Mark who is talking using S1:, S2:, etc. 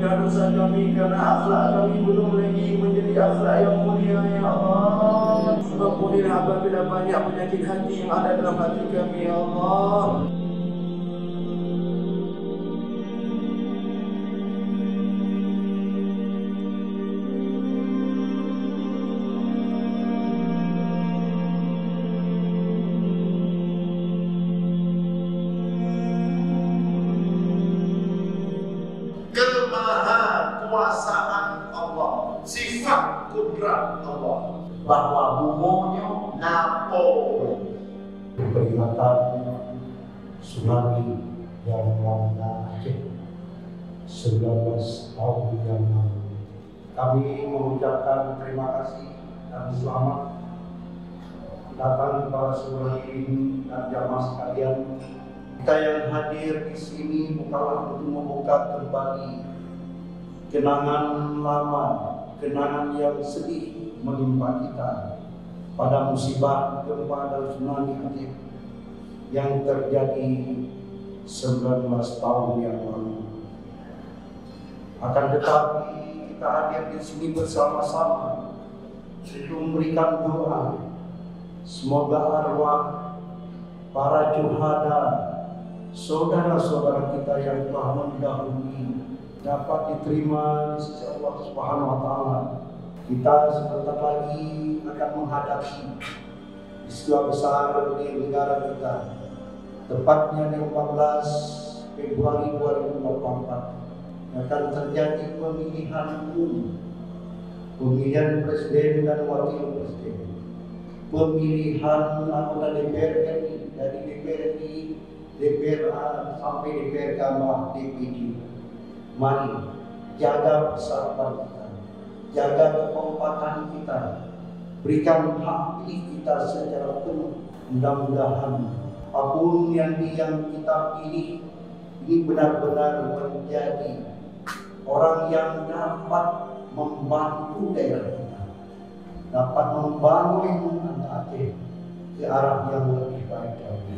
S1: ampunkan dosa kami karena akhlak kami belum lagi menjadi akhlak yang mulia ya Allah. Ampunilah apabila banyak penyakit hati yang ada dalam hati kami ya Allah.
S2: Kemahakuasaan Allah, sifat kudrat Allah,
S3: bahwa bumonyo napo peringatan tsunami yang melanda Aceh 19 tahun yang lalu. Kami mengucapkan terima kasih dan selamat datang kepada seluruh ini dan jamaah sekalian. Kita yang hadir di sini bukanlah untuk membuka kembali kenangan lama, kenangan yang sedih menimpa kita pada musibah gempa dan tsunami Aceh yang terjadi 19 tahun yang lalu. Akan tetapi kita hadir di sini bersama-sama untuk memberikan doa semoga arwah para syuhada, saudara-saudara kita yang telah mendahului dapat diterima di sisi Allah Subhanahu wa Ta'ala. Kita sebentar lagi akan menghadapi peristiwa besar di negara kita, tepatnya di 14 Februari 2024 akan terjadi pemilihan umum, pemilihan presiden dan wakil presiden, pemilihan anggota DPR RI dari DPR RI, DPR sampai DPR bawah DPD. Mari jaga persatuan kita, jaga kekompakan kita, berikan hak pilih kita secara penuh. Mudah-mudahan apapun yang kita pilih ini benar-benar menjadi orang yang dapat membantu daerah kita, dapat membangun Aceh ke arah yang lebih baik lagi.